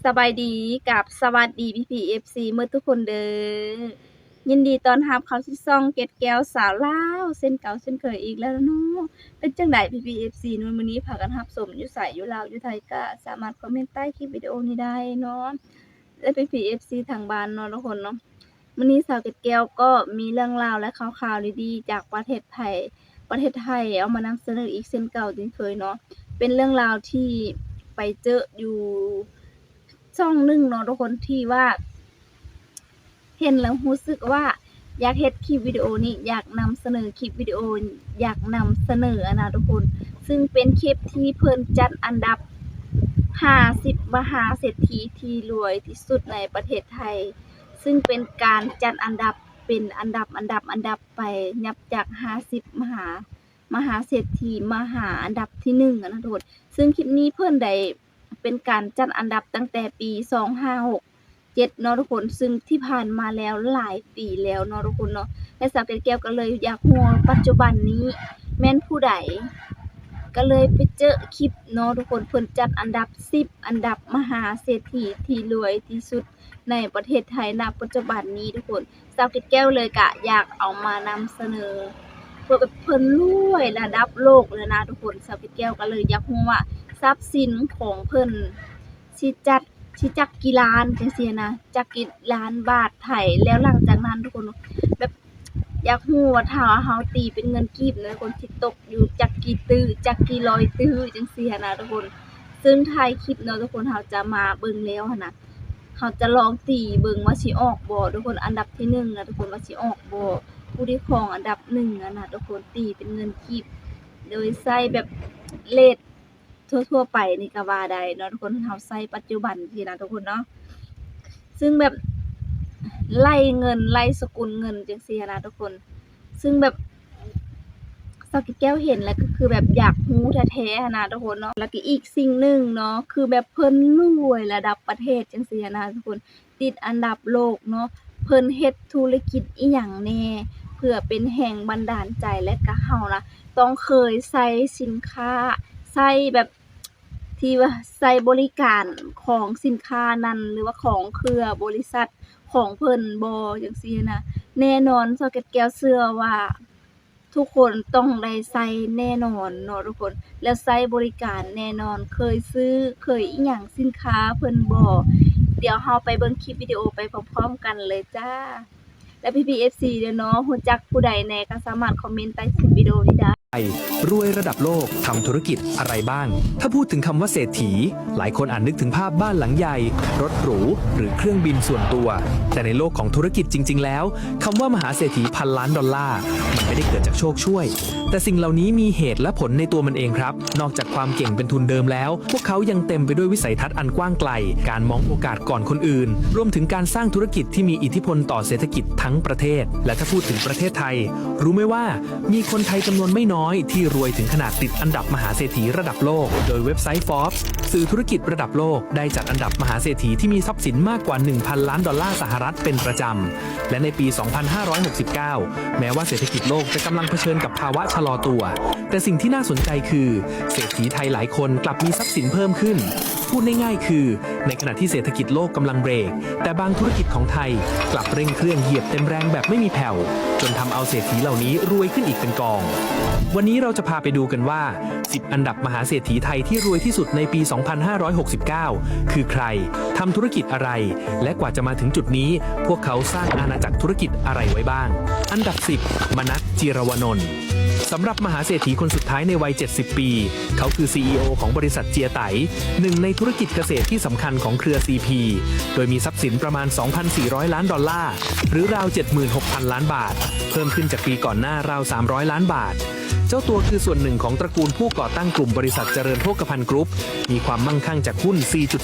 สบายดีกับสวัสดีพี่ๆ FC เมื่อทุกคนเด้อยินดีต้อนรับเข้าสู่ช่องเกร็ดแก้วสาวลาวเส้นเก่าเส้นเคยอีกแล้วเนาะเป็นจังไดพี่ๆ FC มื้อนี้พากันรับชมอยู่ไสอยู่ลาวอยู่ไทยก็สามารถคอมเมนต์ใต้คลิปวิดีโอนี้ได้เนาะและพี่ๆ FC ทางบ้านเนาะทุกคนเนาะมื้อนี้สาวเกร็ดแก้วก็มีเรื่องราวและข่าวๆดีๆจากประเทศไทยเอามานำเสนออีกเช่นเก่าเช่นเคยเนาะเป็นเรื่องราวที่ไปเจออยู่ช่องหนึ่งเนาะทุกคนที่ว่าเห็นแล้วรู้สึกว่าอยากเฮ็ดคลิปวิดีโอนี้อยากนำเสนอคลิปวิดีโออยากนำเสนอนะทุกคนซึ่งเป็นคลิปที่เพิ่นจัดอันดับ50มหาเศรษฐีที่รวยที่สุดในประเทศไทยซึ่งเป็นการจัดอันดับเป็นอันดับไปนับจาก50มหาเศรษฐีมาหาอันดับที่1นะทุกคนซึ่งคลิปนี้เพิ่นได้เป็นการจัดอันดับตั้งแต่ปี2567เนาะทุกคนซึ่งที่ผ่านมาแล้วหลายปีแล้วเนาะทุกคนเนาะและสาวเกร็ดแก้วก็เลยอยากรู้ว่าปัจจุบันนี้แม่นผู้ใดก็เลยไปเจอคลิปเนาะทุกคนเพิ่นจัดอันดับ10อันดับมหาเศรษฐีที่รวยที่สุดในประเทศไทยณปัจจุบันนี้ทุกคนสาวเกร็ดแก้วเลยก็อยากเอามานำเสนอเพื่อแบบเพิ่นรวยระดับโลกเลยนะทุกคนสาวเกร็ดแก้วก็เลยอยากรู้ว่าทรัพย์สินของเพิ่นสิจักกี่ล้านจังซี่นะจักกี่ล้านบาทไทยแล้วหลังจากนั้นทุกคนแบบอยากรู้ว่าถ้าเฮาตีเป็นเงินกีบนะทุกคนสิตกอยู่จักกี่ตื้อจักกี่ร้อยตื้อจังซี่นะทุกคนซึ่งท้ายคลิปเนาะทุกคนเฮาจะมาเบิ่งแล้วหั่นน่ะเฮาจะลองตีเบิ่งว่าสิออกบ่ทุกคนอันดับที่1นะทุกคนว่าสิออกบ่ผู้ที่ครองอันดับ1อะนะทุกคนตีเป็นเงินกีบโดยใช้แบบเรททั่วๆไปนี่ก็ว่าได้เนาะทุกคนเฮาใช้ปัจจุบันสินะทุกคนเนาะซึ่งแบบไล่เงินไล่สกุลเงินจังซี่นะทุกคนซึ่งแบบสาวเกร็ดแก้วเห็นแล้วก็คือแบบอยากรู้แท้ๆนะทุกคนเนาะแล้วก็อีกสิ่งหนึ่งเนาะคือแบบเพิ่นรวยระดับประเทศจังซี่นะทุกคนติดอันดับโลกเนาะเพิ่นเฮ็ดธุรกิจอิหยังแน่เพื่อเป็นแรงบันดาลใจและก็เฮานะต้องเคยใช้สินค้าใช้แบบที่ว่าใช้บริการของสินค้านั้นหรือว่าของเครือบริษัทของเพิ่นบ่จังซี่นะแน่นอนสาวเกร็ดแก้วเชื่อว่าทุกคนต้องได้ใช้แน่นอนเนาะทุกคนแล้วใช้บริการแน่นอนเคยซื้อเคยอิหยังสินค้าเพิ่นบ่เดี๋ยวเราไปเบิ่งคลิปวิดีโอไปพร้อมๆกันเลยจ้าและพี่ FC เด้อเนาะรู้จักผู้ใดแหน่ก็สามารถคอมเมนต์ใต้คลิปวิดีโอนี้ได้รวยระดับโลกทำธุรกิจอะไรบ้าง ถ้าพูดถึงคำว่าเศรษฐีหลายคนอาจนึกถึงภาพบ้านหลังใหญ่รถหรูหรือเครื่องบินส่วนตัวแต่ในโลกของธุรกิจจริงๆแล้วคำว่ามหาเศรษฐีพันล้านดอลลาร์มันไม่ได้เกิดจากโชคช่วยแต่สิ่งเหล่านี้มีเหตุและผลในตัวมันเองครับนอกจากความเก่งเป็นทุนเดิมแล้วพวกเขายังเต็มไปด้วยวิสัยทัศน์อันกว้างไกลการมองโอกาสก่อนคนอื่นรวมถึงการสร้างธุรกิจที่มีอิทธิพลต่อเศรษฐกิจทั้งประเทศและถ้าพูดถึงประเทศไทยรู้ไหมว่ามีคนไทยจำนวนไม่น้อยที่รวยถึงขนาดติดอันดับมหาเศรษฐีระดับโลกโดยเว็บไซต์ Forbes สื่อธุรกิจระดับโลกได้จัดอันดับมหาเศรษฐีที่มีทรัพย์สินมากกว่า 1,000 ล้านดอลลาร์สหรัฐเป็นประจำและในปี 2569 แม้ว่าเศรษฐกิจโลกจะกำลังเผชิญกับภาวะชะลอตัวแต่สิ่งที่น่าสนใจคือเศรษฐีไทยหลายคนกลับมีทรัพย์สินเพิ่มขึ้นพูดง่ายๆคือในขณะที่เศรษฐกิจโลกกำลังเบรกแต่บางธุรกิจของไทยกลับเร่งเครื่องเหยียบเต็มแรงแบบไม่มีแผ่วจนทำเอาเศรษฐีเหล่านี้รวยขึ้นอีกเป็นกองวันนี้เราจะพาไปดูกันว่า10อันดับมหาเศรษฐีไทยที่รวยที่สุดในปี 2569 คือใครทำธุรกิจอะไรและกว่าจะมาถึงจุดนี้พวกเขาสร้างอาณาจักรธุรกิจอะไรไว้บ้างอันดับ10มนัส จิรวนนท์สำหรับมหาเศรษฐีคนสุดท้ายในวัย 70 ปี เขาคือ CEO ของบริษัทเจียไตหนึ่งในธุรกิจเกษตรที่สำคัญของเครือ CP โดยมีทรัพย์สินประมาณ 2,400 ล้านดอลลาร์หรือราว 76,000 ล้านบาทเพิ่มขึ้นจากปีก่อนหน้าราว 300 ล้านบาทเจ้าตัวคือส่วนหนึ่งของตระกูลผู้ก่อตั้งกลุ่มบริษัทเจริญโภคภัณฑ์กรุ๊ปมีความมั่งคั่งจากหุ้น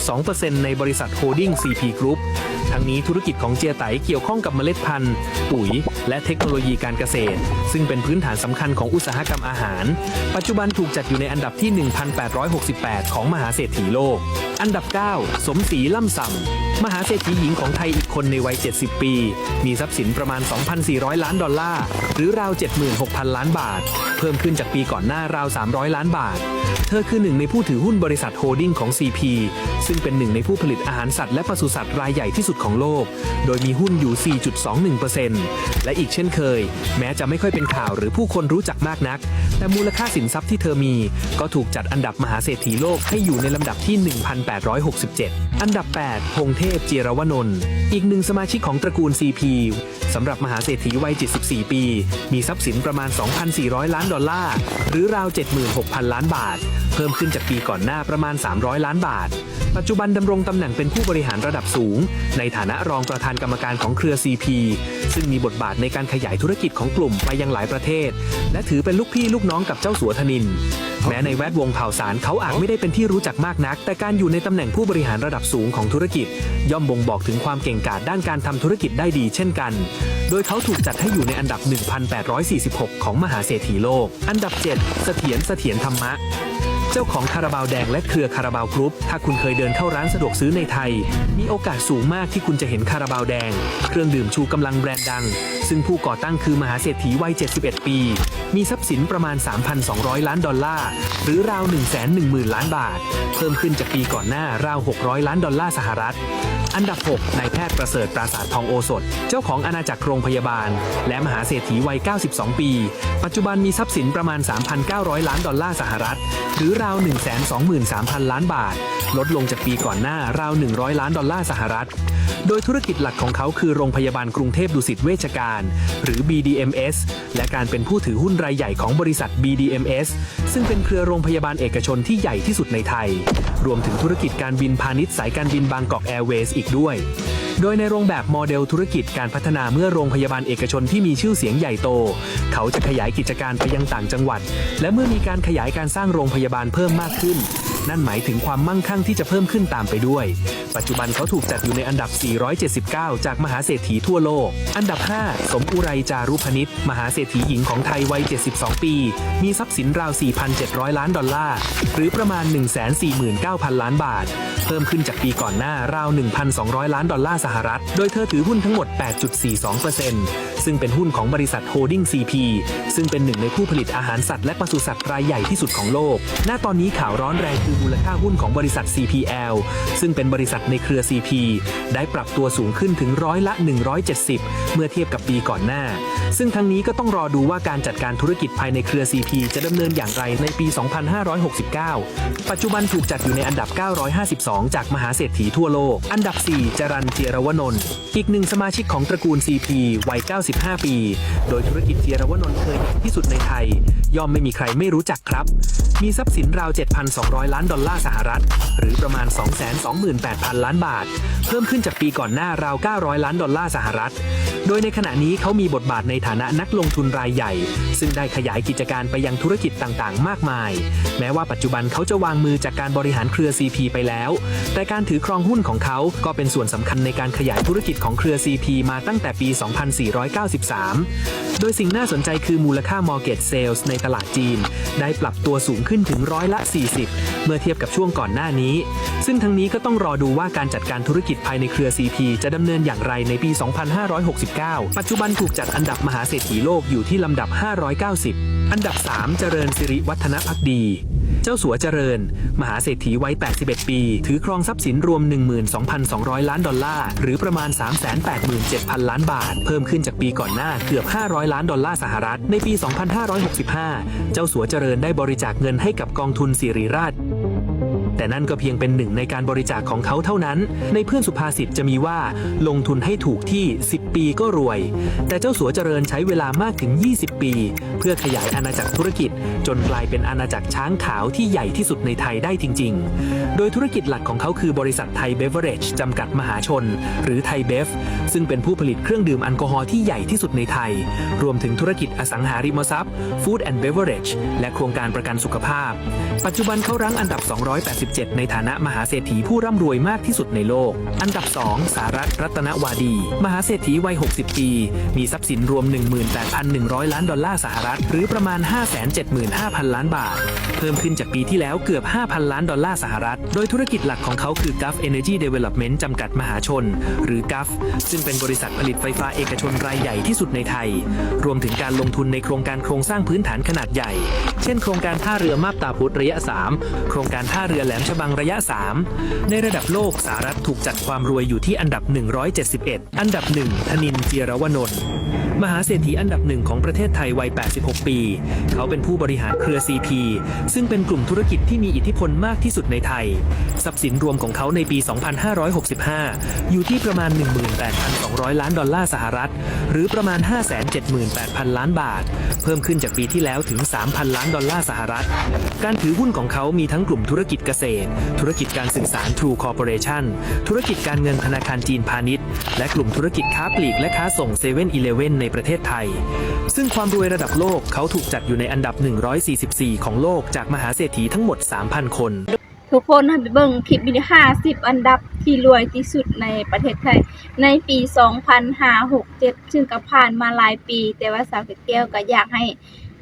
4.2% ในบริษัทโฮลดิ้ง CP Group ทั้งนี้ธุรกิจของเจียไตเกี่ยวข้องกับเมล็ดพันธุ์ปุ๋ยและเทคโนโลยีการเกษตรซึ่งเป็นพื้นฐานสำคัญของอุตสาหกรรมอาหารปัจจุบันถูกจัดอยู่ในอันดับที่ 1,868 ของมหาเศรษฐีโลกอันดับ 9 สมศรีล่ำส่ำมหาเศรษฐีหญิงของไทยอีกคนในวัย 70 ปีมีทรัพย์สินประมาณ 2,400 ล้านดอลลาร์หรือราว 76,000 ล้านบาทเพิ่มขึ้นจากปีก่อนหน้าราว 300 ล้านบาทเธ ธอคือหนึ่งในผู้ถือหุ้นบริษัทโฮลดิ้งของ CP ซึ่งเป็นหนึ่งในผู้ผลิตอาหารสัตว์และปศุสัตว์รายใหญ่ที่สุดของโลกโดยมีหุ้นอยู่ 4.21% และอีกเช่นเคยแม้จะไม่ค่อยเป็นข่าวหรือผู้คนรู้จักมากนักแต่มูลค่าสินทรัพย์ที่เธอมีก็ถูกจัดอันดับมหาเศรษฐีโลกให้อยู่ในลำดับที่ 1,867 อันดับ 8 พงเทพ เจียรวนนท์อีกหนึ่งสมาชิกของตระกูล CP สำหรับมหาเศรษฐีวัย 74 ปีมีทรัพย์สินประมาณ 2,400 ล้านดอลลาร์หรือราว 76,000 ล้านบาทเพิ่มขึ้นจากปีก่อนหน้าประมาณ 300 ล้านบาทปัจจุบันดำรงตำแหน่งเป็นผู้บริหารระดับสูงในฐานะรองประธานกรรมการของเครือ CP ซึ่งมีบทบาทในการขยายธุรกิจของกลุ่มไปยังหลายประเทศและถือเป็นลูกพี่ลูกน้องกับเจ้าสัวธนินทร์แม้ในแวดวงข่าวสารเขาอาจไม่ได้เป็นที่รู้จักมากนักแต่การอยู่ในตำแหน่งผู้บริหารระดับสูงของธุรกิจย่อมบ่งบอกถึงความเก่งกาจด้านการทำธุรกิจได้ดีเช่นกันโดยเขาถูกจัดให้อยู่ในอันดับ 1,846 ของมหาเศรษฐีโลกอันดับ 7 เสถียรธรรมะเจ้าของคาราบาวแดงและเครือคาราบาวกรุ๊ปถ้าคุณเคยเดินเข้าร้านสะดวกซื้อในไทยมีโอกาสสูงมากที่คุณจะเห็นคาราบาวแดงเครื่องดื่มชูกำลังแบรนด์ดังซึ่งผู้ก่อตั้งคือมหาเศรษฐีวัย 71 ปีมีทรัพย์สินประมาณ 3,200 ล้านดอลลาร์หรือราว 110,000 ล้านบาทเพิ่มขึ้นจากปีก่อนหน้าราว 600 ล้านดอลลาร์สหรัฐอันดับ 6 นายแพทย์ประเสริฐปราสาททองโอสถเจ้าของอาณาจักรโรงพยาบาลและมหาเศรษฐีวัย 92 ปีปัจจุบันมีทรัพย์สินประมาณ 3,900 ล้านดอลลาร์สหรัฐหรือราว 123,000 ล้านบาทลดลงจากปีก่อนหน้าราว 100 ล้านดอลลาร์สหรัฐโดยธุรกิจหลักของเขาคือโรงพยาบาลกรุงเทพดุสิตเวชการหรือ BDMS และการเป็นผู้ถือหุ้นรายใหญ่ของบริษัท BDMS ซึ่งเป็นเครือโรงพยาบาลเอกชนที่ใหญ่ที่สุดในไทยรวมถึงธุรกิจการบินพาณิชย์สายการบินบางกอกแอร์เวย์อีกด้วยโดยในโรงแบบโมเดลธุรกิจการพัฒนาเมื่อโรงพยาบาลเอกชนที่มีชื่อเสียงใหญ่โตเขาจะขยายกิจการไปยังต่างจังหวัดและเมื่อมีการขยายการสร้างโรงพยาบาลเพิ่มมากขึ้นนั่นหมายถึงความมั่งคั่งที่จะเพิ่มขึ้นตามไปด้วยปัจจุบันเขาถูกจัดอยู่ในอันดับ 479 จากมหาเศรษฐีทั่วโลกอันดับ 5 สมอุไรจารุพนิชมหาเศรษฐีหญิงของไทยวัย 72 ปีมีทรัพย์สินราว 4,700 ล้านดอลลาร์หรือประมาณ 149,000 ล้านบาทเพิ่มขึ้นจากปีก่อนหน้าราว 1,200 ล้านดอลลาร์สหรัฐโดยเธอถือหุ้นทั้งหมด 8.42% ซึ่งเป็นหุ้นของบริษัทโฮลดิ้ง CP ซึ่งเป็นหนึ่งในผู้ผลิตอาหารสัตว์และปศุสัตว์รายใหญ่ที่สุดของโลกณตอนนี้ข่าวร้อนแรงคือมูลค่าหุ้นของบริษัท CPL ซึ่งเป็นบริษัทในเครือ CP ได้ปรับตัวสูงขึ้นถึงร้อยละ 170 เมื่อเทียบกับปีก่อนหน้าซึ่งทั้งนี้ก็ต้องรอดูว่าการจัดการธุรกิจภายในเครือ CP จะดำเนินอย่างไรในปี 2569 ปัจจุบันถูกจัดอยู่ในอันดับ 952 จากมหาเศรษฐีทั่วโลกอันดับ 4 จรัญ เจียรวนนท์อีกหนึ่งสมาชิกของตระกูล CP วัย 95 ปี โดยธุรกิจเจียรวนนท์เคยใหญ่ที่สุดในไทยย่อมไม่มีใครไม่รู้จักครับมีทรัพย์สินราว 7,200 ล้านดอลลาร์สหรัฐหรือประมาณ 228,000 ล้านบาทเพิ่มขึ้นจากปีก่อนหน้าราว 900 ล้านดอลลาร์สหรัฐโดยในขณะนี้เขามีบทบาทในฐานะนักลงทุนรายใหญ่ซึ่งได้ขยายกิจการไปยังธุรกิจต่างๆมากมายแม้ว่าปัจจุบันเขาจะวางมือจากการบริหารเครือ CP ไปแล้วแต่การถือครองหุ้นของเขาก็เป็นส่วนสำคัญในการขยายธุรกิจของเครือ CP มาตั้งแต่ปี 2493 โดยสิ่งน่าสนใจคือมูลค่า Market Sales ในตลาดจีนได้ปรับตัวสูงขึ้นถึงร้อยละ 40 เมื่อเทียบกับช่วงก่อนหน้านี้ซึ่งทั้งนี้ก็ต้องรอดูว่าการจัดการธุรกิจภายในเครือ CP จะดำเนินอย่างไรในปี 2569 ปัจจุบันถูกจัดอันดับมหาเศรษฐีโลกอยู่ที่ลำดับ 590 อันดับ 3 เจริญสิริวัฒนภักดีเจ้าสัวเจริญมหาเศรษฐีวัย 81 ปีถือครองทรัพย์สินรวม 12,200 ล้านดอลลาร์หรือประมาณ 387,000 ล้านบาทเพิ่มขึ้นจากปีก่อนหน้าเกือบ 500 ล้านดอลลาร์สหรัฐในปี 2565 เจ้าสัวเจริญได้บริจาคเงินให้กับกองทุนสิริราชแต่นั่นก็เพียงเป็นหนึ่งในการบริจาคของเขาเท่านั้นในเพื่อนสุภาษิตจะมีว่าลงทุนให้ถูกที่10 ปีก็รวยแต่เจ้าสัวเจริญใช้เวลามากถึง20 ปีเพื่อขยายอาณาจักรธุรกิจจนกลายเป็นอาณาจักรช้างขาวที่ใหญ่ที่สุดในไทยได้จริงๆโดยธุรกิจหลักของเขาคือบริษัทไทยเบเวอเรจจำกัดมหาชนหรือไทยเบฟซึ่งเป็นผู้ผลิตเครื่องดื่มแอลกอฮอล์ที่ใหญ่ที่สุดในไทยรวมถึงธุรกิจอสังหาริมทรัพย์ Food and Beverage และโครงการประกันสุขภาพปัจจุบันเขารั้งอันดับ 67ในฐานะมหาเศรษฐีผู้ร่ำรวยมากที่สุดในโลกอันดับ2สหรัฐรัตนวาดีมหาเศรษฐีวัย60ปีมีทรัพย์สินรวม 18,100 ล้านดอลลาร์สหรัฐหรือประมาณ 575,000 ล้านบาทเพิ่มขึ้นจากปีที่แล้วเกือบ 5,000 ล้านดอลลาร์สหรัฐโดยธุรกิจหลักของเขาคือ Gulf Energy Development จำกัดมหาชนหรือ Gulf ซึ่งเป็นบริษัทผลิตไฟฟ้าเอกชนรายใหญ่ที่สุดในไทยรวมถึงการลงทุนในโครงการโครงสร้างพื้นฐานขนาดใหญ่เช่นโครงการท่าเรือมาบตาพุธระยะ3โครงการท่าเรือแหลมฉบังระยะ3ในระดับโลกสหรัฐถูกจัดความรวยอยู่ที่อันดับ171อันดับ1ธนินทร์ จีรวนนท์มหาเศรษฐีอันดับ1ของประเทศไทยวัย86ปีเขาเป็นผู้บริหารเครือ CP ซึ่งเป็นกลุ่มธุรกิจที่มีอิทธิพลมากที่สุดในไทยทรัพย์สินรวมของเขาในปี 2565 อยู่ที่ประมาณ 18,200 ล้านดอลลาร์สหรัฐหรือประมาณ 578,000 ล้านบาทเพิ่มขึ้นจากปีที่แล้วถึง 3,000 ล้านดอลลาร์สหรัฐการถือหุ้นของเขามีทั้งกลุ่มธุรกิจเกษตรธุรกิจการสื่อสาร True Corporation ธุรกิจการเงินธนาคารจีนพาณิชย์และกลุ่มธุรกิจค้าปลีกและค้าส่ง7-Eleven ในประเทศไทยซึ่งความรวยระดับโลกเขาถูกจัดอยู่ในอันดับ144ของโลกจากมหาเศรษฐีทั้งหมด 3,000 คนทุกคนไปเบิ่งคลิปวิดีโอ50อันดับที่รวยที่สุดในประเทศไทยในปี2567ซึ่งก็ผ่านมาหลายปีแต่ว่าสาวเกดแก้วก็อยากให้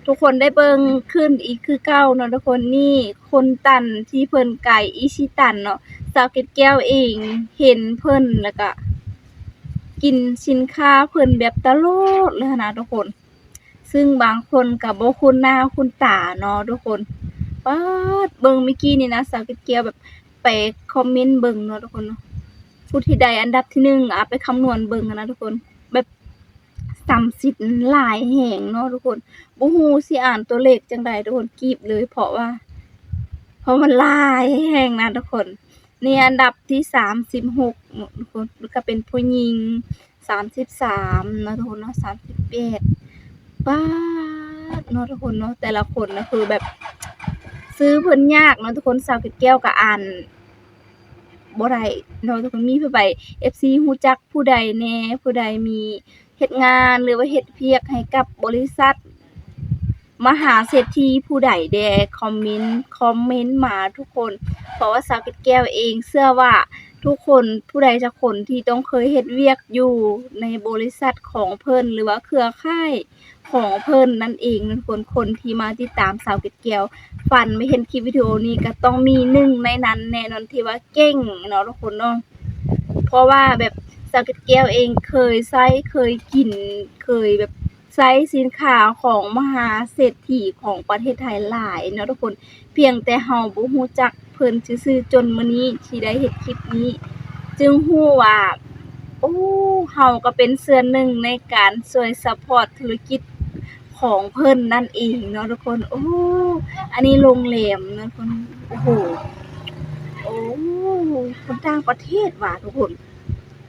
ทุกคนได้เบิ่งขึ้นอีกคือเก่าเนาะทุกคนนี่คนตันที่เพิ่นไก่อิชิตันเนาะสาวเกดแก้วเองเห็นเพิ่นแล้วก็กินสินค้าเพิ่นแบบตลอดเลยนะทุกคนซึ่งบางคนก็บ่คุ้นหน้าคุ้นตาเนาะทุกคนป๊าดเบิ่งเมื่อกี้นี่นะสาวเกดแก้วแบบไปคอมเมนต์เบิ่งเนาะทุกคนเนาะผู้ที่ได้อันดับที่1ไปคำนวณเบิ่งนะทุกคนแบบซ้ำสิทธิ์หลายแห่งเนาะทุกคนบ่ฮู้สิอ่านตัวเลขจังได๋ทุกคนกรี๊บเลยเพราะมันหลายแห่งนะทุกคนนี่อันดับที่36ทุกคนแล้วก็เป็นผู้หญิง33นะทุกคนเนาะ38ป๊าดเนาะทุกคนเนาะแต่ละคนนะคือแบบซื้อเพิ่นยากเนาะทุกคนสาวเกดแก้วก็อ่านบ่ได้เนาะทุกคนมีผู้ใด FC ฮู้จักผู้ใดแหน่ผู้ใดมีเฮ็ดงานหรือว่าเฮ็ดเวียกให้กับบริษัทมหาเศรษฐีผู้ใดแดคอมเมนต์มาทุกคนเพราะว่าสาวเกดแก้วเองเชื่อว่าทุกคนผู้ใดสักคนที่ต้องเคยเฮ็ดเวียกอยู่ในบริษัทของเพิ่นหรือว่าเครือข่ายของเพิ่นนั่นเองทุกคนที่มาติดตามสาวเกดแก้วฝันไม่เห็นคลิปวิดีโอนี้ก็ต้องมีหนึ่งในนั้นแน่นอนที่ว่าเก่งเนาะทุกคนเนาะเพราะว่าแบบสาวเกดแก้วเองเคยใช้เคยกินเคยแบบใช้สินค้าของมหาเศรษฐีของประเทศไทยหลายเนาะทุกคนเพียงแต่เฮาบ่ฮู้จักเพิ่นซื่อๆจนมื้อนี้ที่ได้เฮ็ดคลิปนี้จึงฮู้ว่าโอ้เฮาก็เป็นส่วนหนึ่งในการช่วยซัปพอร์ตธุรกิจของเพิ่นนั่นเองเนาะทุกคนโอ้อันนี้โรงแรมนะทุกคนโอ้โหโอ้คนต่างประเทศว่ะทุกคน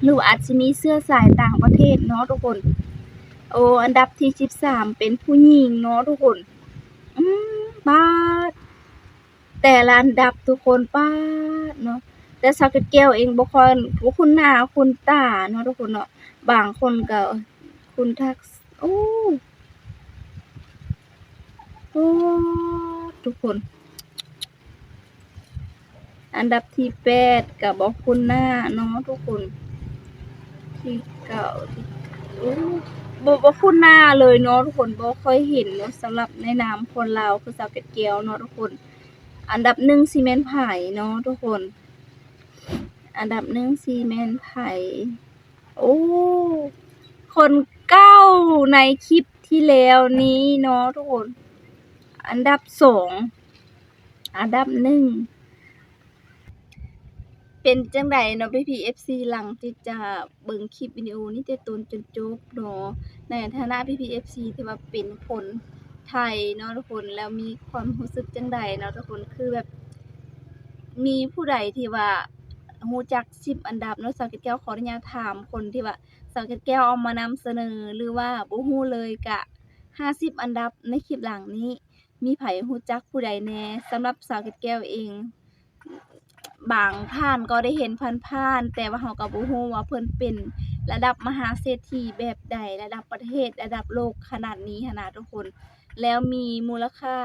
หรืออาจสิมีเชื้อสายต่างประเทศเนาะทุกคนโอ้อันดับที่13เป็นผู้หญิงเนาะทุกคนป๊าดแต่ละอันดับทุกคนป๊าดเนาะแต่สาวเกดแก้วเองบ่ค่อยคุ้นหน้าคุ้นตาเนาะทุกคนเนาะบางคนก็คุณทักโอ้ทุกคนอันดับที่8ก็บ่คุ้นหน้าเนาะทุกคนที่9ที่บ่คุ้นหน้าเลยเนาะทุกคนบ่ค่อยเห็นเนาะสำหรับในนามคนลาวคือสาวเกดแก้วเนาะทุกคนอันดับ1สิแม่นไผเนาะทุกคนอันดับ1สิแม่นไผโอ้คนเก้าในคลิปที่แล้วนี้เนาะทุกคนอันดับ2อันดับ1เป็นจังไดเนาะพี่ๆ FC หลังที่จะเบิ่งคลิปวิดีโอนี้แต่ต้นจนจบเนาะในฐานะพี่ๆ FC ที่ว่าเป็นคนไทยเนาะทุกคนแล้วมีความรู้สึกจังไดเนาะทุกคนคือแบบมีผู้ใดที่ว่าฮู้จัก10อันดับเนาะสาวเกดแก้วขออนุญาตถามคนที่ว่าสาวเกดแก้วเอามานำเสนอหรือว่าบ่ฮู้เลยก็50อันดับในคลิปหลังนี้มีไผฮู้จักผู้ใดแหน่สำหรับสาวเกดแก้วเองบางท่านก็ได้เห็นผ่านๆแต่ว่าเฮาก็บ่ฮู้ว่าเพิ่นเป็นระดับมหาเศรษฐีแบบใดระดับประเทศระดับโลกขนาดนี้หั้นนะทุกคนแล้วมีมูลค่า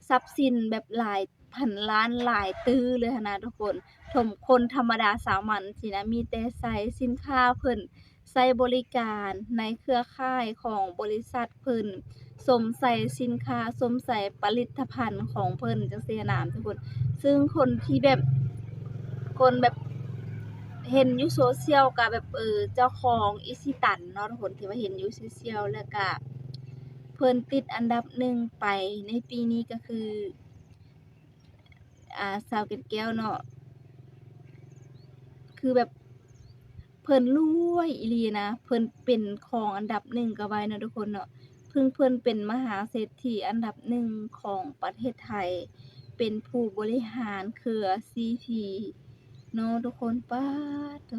ทรัพย์สินแบบหลาย พันล้านหลายตื้อเลยหั้นนะทุกคนถมคนธรรมดาสามัญสินะมีแต่ใช้สินค้าเพิ่นใช้บริการในเครือข่ายของบริษัทเพิ่นสวมใส่สินค้าสวมใส่ผลิตภัณฑ์ของเพิ่นจั่งซี้นะทุกคน ซึ่งคนที่แบบคนแบบเห็นอยู่โซเชียลก็แบบเจ้าของอิชิตันเนาะทุกคนที่ว่าเห็นอยู่โซเชียลแล้วก็เพิ่นติดอันดับ1ไปในปีนี้ก็คือสาวเกดแก้วเนาะคือแบบเพิ่นรวยอีหลีนะเพิ่นเป็นของอันดับ1ก็ว่าได้เนาะทุกคนเนาะเพิ่นเป็นมหาเศรษฐีอันดับ1ของประเทศไทยเป็นผู้บริหารเครือ CP เนาะทุกคนป๊าดโต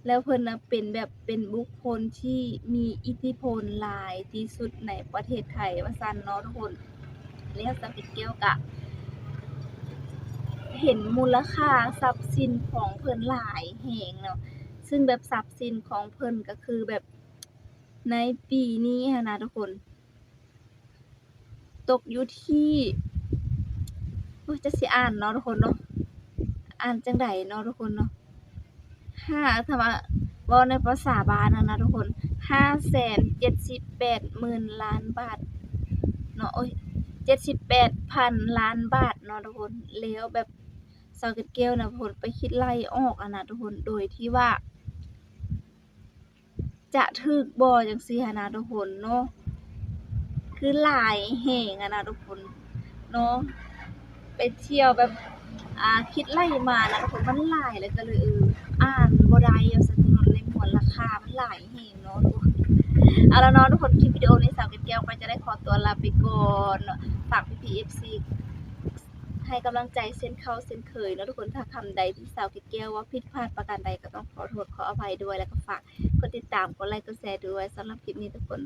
แล้วเพิ่นน่ะเป็นแบบเป็นบุคคลที่มีอิทธิพลหลายที่สุดในประเทศไทยว่าซั่นเนาะทุกคนแล้วสปิกเกลก็เห็นมูลค่าทรัพย์สินของเพิ่นหลายแรงเนาะซึ่งแบบทรัพย์สินของเพิ่นก็คือแบบในปีนี้หั้นนะทุกคนตกอยู่ที่โอ๊ยจักสิอ่านเนาะทุกคนเนาะอ่านจั่งใดเนาะทุกคนเนาะ ถ้าว่าเว้าในภาษาบ้านอะนะทุกคน 578,000 ล้านบาทเนาะโอ๊ย78,000 ล้านบาทเนาะทุกคนแล้วแบบสาวเกดแก้วน่ะทุกคนไปคิดไล่ออกอะนะทุกคนโดยที่ว่าจะถูกบ่จั่งซี้หั้นนะทุกคนเนาะคือหลายแรงอะนะทุกคนเนาะไปเที่ยวแบบคิดไล่มานะทุกคนมันหลายแล้วก็เลยอ่านบ่ได้ว่าซั่นถนนในมวลราคามันหลายแรงเนาะทุกคนเอาล่ะเนาะทุกคนคลิปวิดีโอนี้สาวเกดแก้วก็จะได้ขอตัวลาไปก่อนเนาะฝากพี่ๆ FC ให้กำลังใจเช่นเคาเช่นเคยเนาะทุกคนถ้าคำใดที่สาวเกดแก้วว่าผิดพลาดประการใดก็ต้องขอโทษขออภัยด้วยแล้วก็ฝากกดติดตามกดไลค์กดแชร์ด้วยสำหรับคลิปนี้ทุกคน